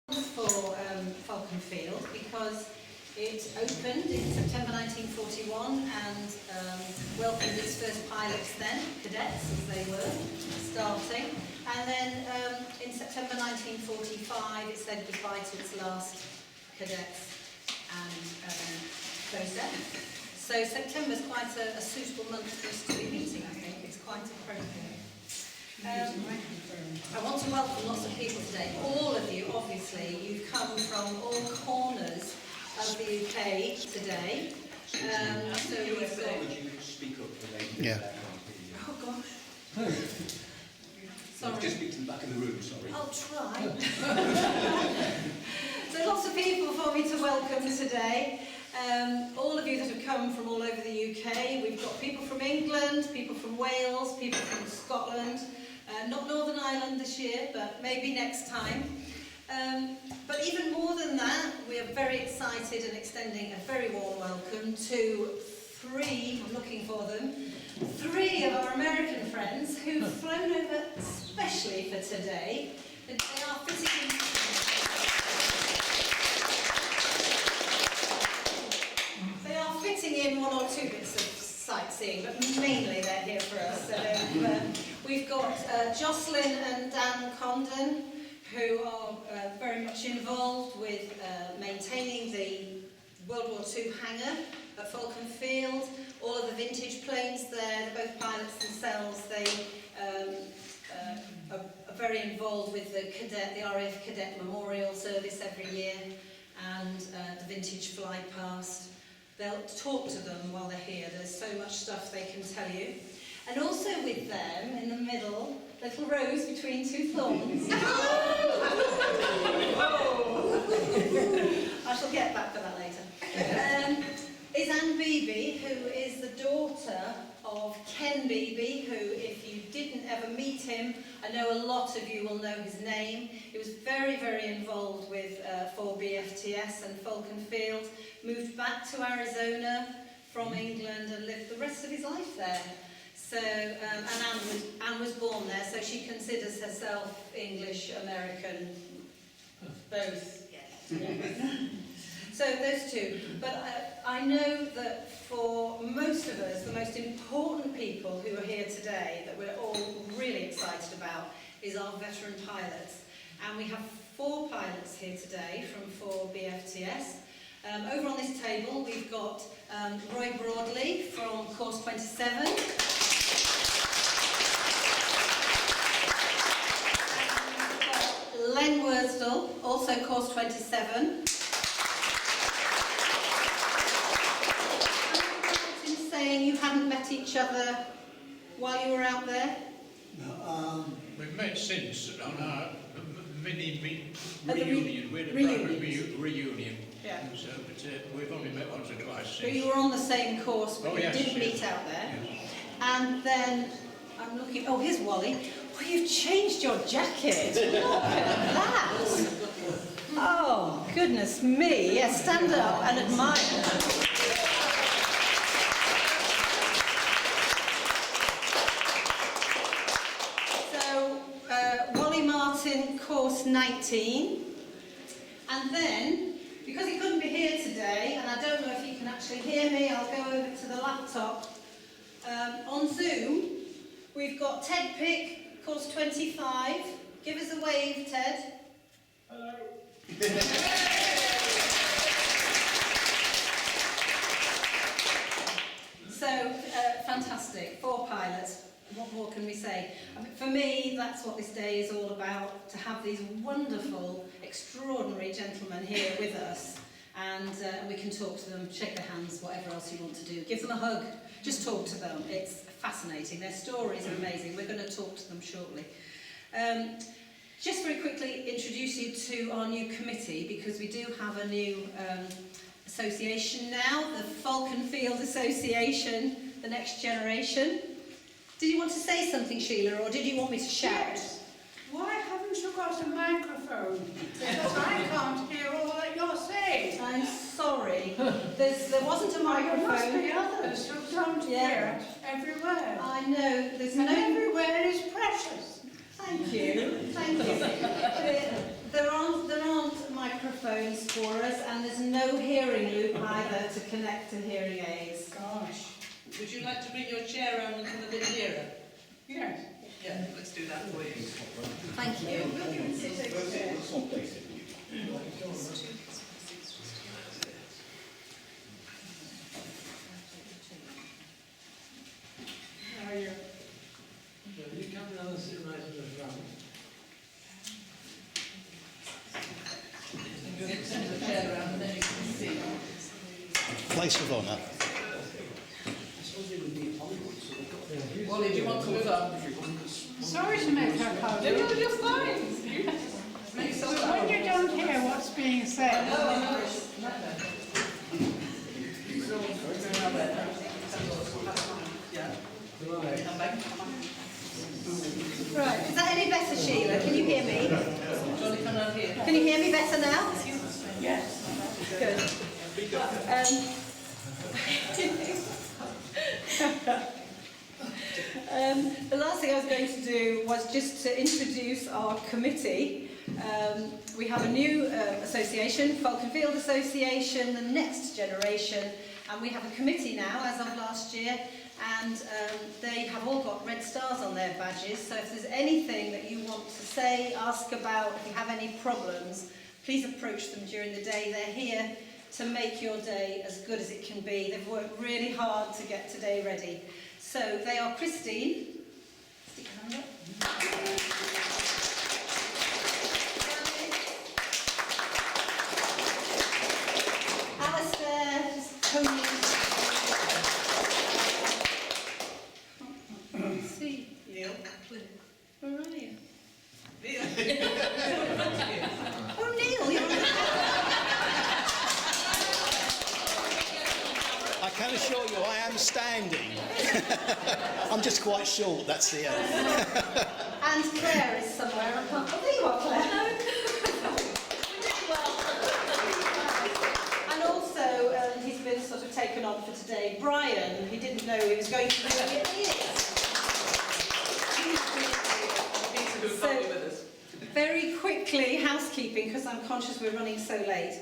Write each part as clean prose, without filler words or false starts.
For Falcon Field because it opened in September 1941 and welcomed its first pilots then, cadets as they were, starting. And then in September 1945 it said goodbye to its last cadets and closed down. So September is quite a suitable month for us to be meeting, I think. It's quite appropriate. I want to welcome lots of people today. All of you, obviously, you've come from all corners of the UK today. So we've got... Would you speak up for them? Yeah. Oh gosh. Sorry. Just speak to the back of the room, sorry. I'll try. So lots of people for me to welcome today. All of you that have come from all over the UK. We've got people from England, people from Wales, people from Scotland. Not Northern Ireland this year, but maybe next time. But even more than that, we are very excited and extending a very warm welcome to three, I'm looking for them, three of our American friends who've flown over especially for today. They are fitting in one or two bits of sightseeing, but mainly they're here for us. So we've got Jocelyn and Dan Condon, who are very much involved with maintaining the World War II hangar at Falcon Field, all of the vintage planes there. They're both pilots themselves. They are very involved with the RAF Cadet Memorial Service every year and the vintage fly past. They'll talk to them while they're here. There's so much stuff they can tell you. And also with them, in the middle, little rose between two thorns. I shall get back to that later. Is Anne Beebe, who is the daughter of Ken Beebe, who, if you didn't ever meet him, I know a lot of you will know his name. He was very, very involved with 4BFTS and Falcon Field, moved back to Arizona from England and lived the rest of his life there. So, and Anne was born there, so she considers herself English, American, both. Yes. So those two. But I know that for most of us, the most important people who are here today that we're all really excited about is our veteran pilots. And we have 4 pilots here today from 4BFTS. Over on this table, we've got Roy Broadley from Course 27. Len Worsdell, also Course 27. Saying you hadn't met each other while you were out there? No, we've met since on our mini reunion. We had a reunion. Yeah. So, but we've only met once or twice since. So you were on the same course, but you did meet out there. Yes. And then I'm looking. Oh, here's Wally. Oh, you've changed your jacket. Look at that. Oh, goodness me. Yes, stand up and admire. Wally Martin, course 19, and then, because he couldn't be here today, and I don't know if you can actually hear me, I'll go over to the laptop. On Zoom, we've got Ted Pick, course 25. Give us a wave, Ted. Hello. So, fantastic, 4 pilots. What more can we say? I mean, for me, that's what this day is all about, to have these wonderful, extraordinary gentlemen here with us. And we can talk to them, shake their hands, whatever else you want to do. Give them a hug, just talk to them. It's fascinating. Their stories are amazing. We're going to talk to them shortly. Just very quickly introduce you to our new committee, because we do have a new association now, the Falcon Field Association, the next generation. Did you want to say something, Sheila, or did you want me to shout? Yes. Why haven't you got a microphone? Because I can't hear all that you're saying. I'm sorry. There wasn't a microphone. There must be others who don't hear it everywhere. I know. There's And no... everywhere is precious. Thank you. Thank you. There aren't for us, and there's no hearing loop either to connect to hearing aids. Gosh. Would you like to bring your chair around and come a bit nearer? Yes. Yeah, let's do that for you. Thank you. How are you? You come down and sit right in the front. Send the chair around and then you can see. Place of honour. Wally, do you want to move up? Sorry to make her come. No, you're fine. Make so When you don't hear what's being said, Right, is that any better, Sheila? Can you hear me? Johnny, come down here. Can you hear me better now? yes. Good. The last thing I was going to do was just to introduce our committee. We have a new association, Falcon Field Association, the next generation, and we have a committee now as of last year, and they have all got red stars on their badges, so if there's anything that you want to say, ask about, if you have any problems, please approach them during the day. They're here to make your day as good as it can be. They've worked really hard to get today ready. So they are Christine. Stick your hand up. Alistair, just Tony. See, Neil. where are you? Neil. Oh, Neil, you're I can assure you I am standing. I'm just quite short, that's the end. And Claire is somewhere. I can't. Oh, there you are, Claire. And also, he's been sort of taken on for today. Brian, he didn't know he was going to do it. He is. So, very quickly, housekeeping, because I'm conscious we're running so late.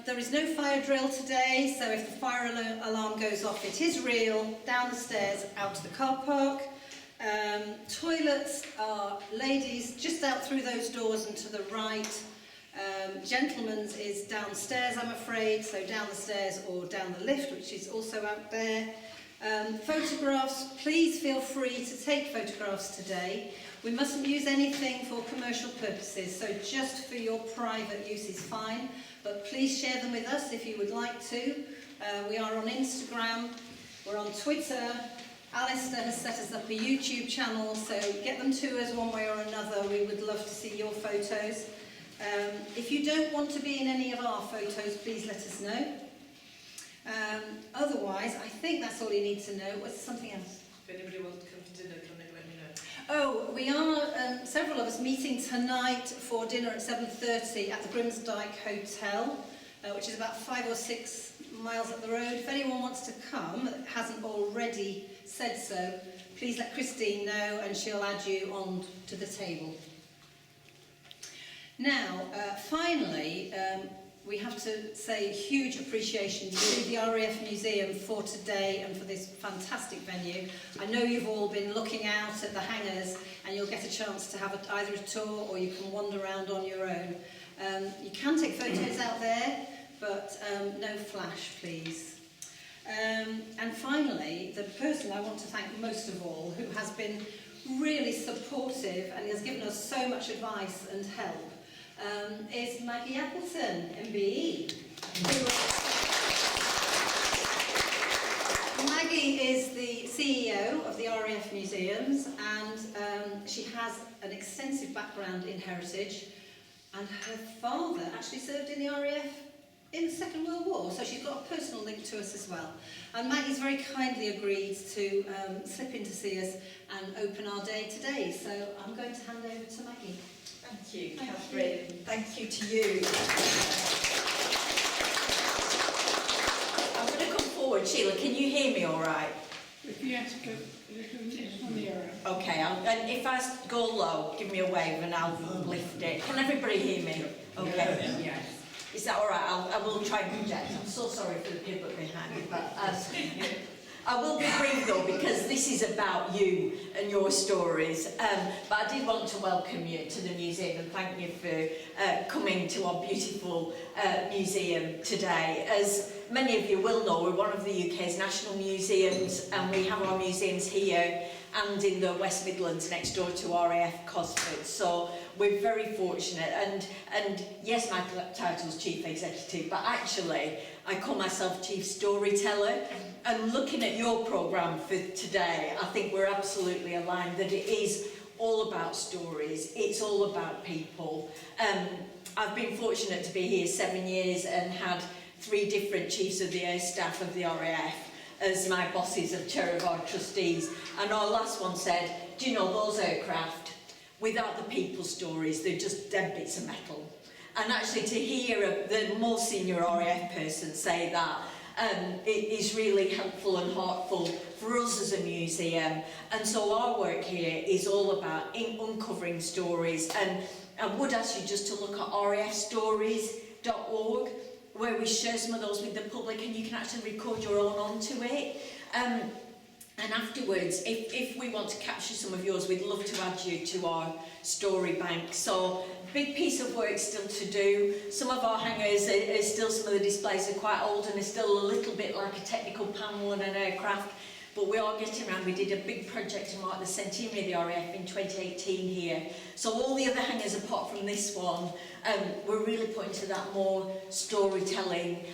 There is no fire drill today, so if the fire alarm goes off, it is real. Down the stairs, out to the car park. Toilets are ladies just out through those doors and to the right. Gentlemen's is downstairs, I'm afraid, so down the stairs or down the lift, which is also out there. Photographs, please feel free to take photographs today. We mustn't use anything for commercial purposes, so just for your private use is fine, but please share them with us if you would like to. We are on Instagram, we're on Twitter. Alistair has set us up a YouTube channel, so get them to us one way or another. We would love to see your photos. If you don't want to be in any of our photos, please let us know. Otherwise, I think that's all you need to know. Was there something else? If anybody wants to come to dinner, can they let me know? Oh, we are, several of us, meeting tonight for dinner at 7:30 at the Grimsdyke Hotel, which is about 5 or 6 miles up the road. If anyone wants to come, that hasn't already said so, please let Christine know and she'll add you on to the table. Now, finally, we have to say huge appreciation to the RAF Museum for today and for this fantastic venue. I know you've all been looking out at the hangars and you'll get a chance to have either a tour or you can wander around on your own. You can take photos out there, but no flash, please. And finally, the person I want to thank most of all, who has been really supportive and has given us so much advice and help, is Maggie Appleton, MBE. Maggie is the CEO of the RAF Museums, and she has an extensive background in heritage, and her father actually served in the RAF in the Second World War, so she's got a personal link to us as well. And Maggie's very kindly agreed to slip in to see us and open our day today, so I'm going to hand over to Maggie. Thank you, Catherine. Thank you to you. I'm going to come forward. Sheila, can you hear me all right? If you have to go a little nearer. Okay, and if I go low, give me a wave and I'll lift it. Can everybody hear me? Okay. Yes. Is that all right? I will try and project. I'm so sorry for the people behind me, but I will be brief though, because this is about you and your stories. But I did want to welcome you to the museum and thank you for coming to our beautiful museum today. As many of you will know, we're one of the UK's national museums, and we have our museums here and in the West Midlands next door to RAF Cosford. So we're very fortunate, and yes, my title's Chief Executive, but actually I call myself Chief Storyteller. And looking at your programme for today, I think we're absolutely aligned that it is all about stories, it's all about people. I've been fortunate to be here 7 years and had 3 different Chiefs of the Air Staff of the RAF as my bosses of chair of our trustees, and our last one said, do you know, those aircraft, without the people stories, they're just dead bits of metal. And actually to hear the more senior RAF person say that, it is really helpful and heartful for us as a museum. And so our work here is all about uncovering stories, and I would ask you just to look at rafstories.org, where we share some of those with the public, and you can actually record your own onto it. And afterwards, if we want to capture some of yours, we'd love to add you to our story bank. So, big piece of work still to do. Some of our hangars are still, some of the displays are quite old and are still a little bit like a technical panel on an aircraft. But we are getting around. We did a big project to mark the centenary of the RAF in 2018 here. So all the other hangars, apart from this one, we're really putting to that more storytelling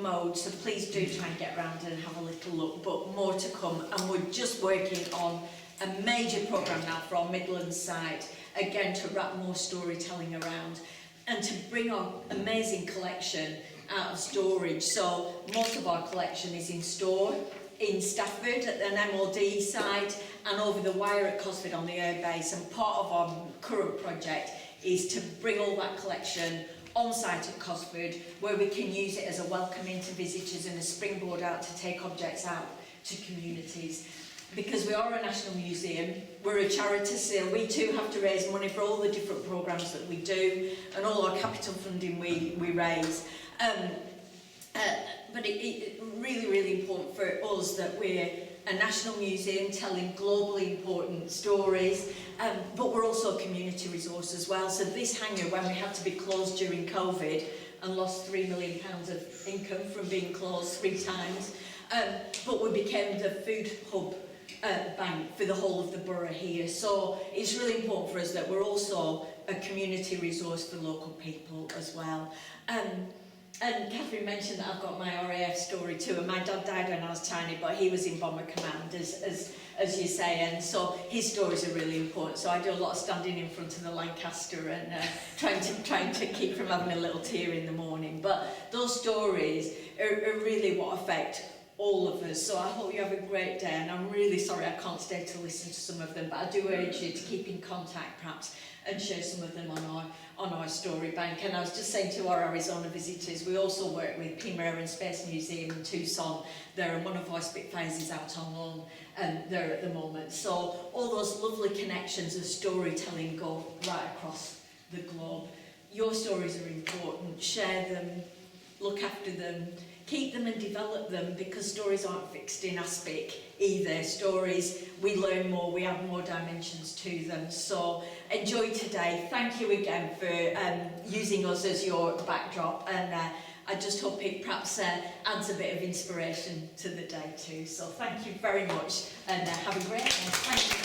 mode. So please do try and get around and have a little look, but more to come. And we're just working on a major programme now for our Midlands side, again to wrap more storytelling around and to bring our amazing collection out of storage. So most of our collection is in store in Stafford at an MOD site and over the wire at Cosford on the air base, and part of our current project is to bring all that collection on site at Cosford, where we can use it as a welcome into visitors and a springboard out to take objects out to communities. Because we are a national museum, we're a charity, so we too have to raise money for all the different programmes that we do and all our capital funding we raise. But it's really, really important for us that we're a national museum telling globally important stories, but we're also a community resource as well. So this hangar, when we had to be closed during COVID and lost £3 million of income from being closed 3 times, but we became the food hub bank for the whole of the borough here. So it's really important for us that we're also a community resource for local people as well. And Catherine mentioned that I've got my RAF story too, and my dad died when I was tiny, but he was in Bomber Command, as you say, and so his stories are really important. So I do a lot of standing in front of the Lancaster and trying to keep from having a little tear in the morning. But those stories are really what affect all of us. So I hope you have a great day, and I'm really sorry I can't stay to listen to some of them, but I do urge you to keep in contact perhaps and share some of them on our story bank. And I was just saying to our Arizona visitors, we also work with Pima Air and Space Museum in Tucson there, and one of our Spitfires is out on loan there at the moment. So all those lovely connections of storytelling go right across the globe. Your stories are important. Share them, look after them, keep them and develop them, because stories aren't fixed in aspic either. Stories, we learn more, we add more dimensions to them. So enjoy today. Thank you again for using us as your backdrop, and I just hope it perhaps adds a bit of inspiration to the day too. So thank you very much, and have a great day. Thank you.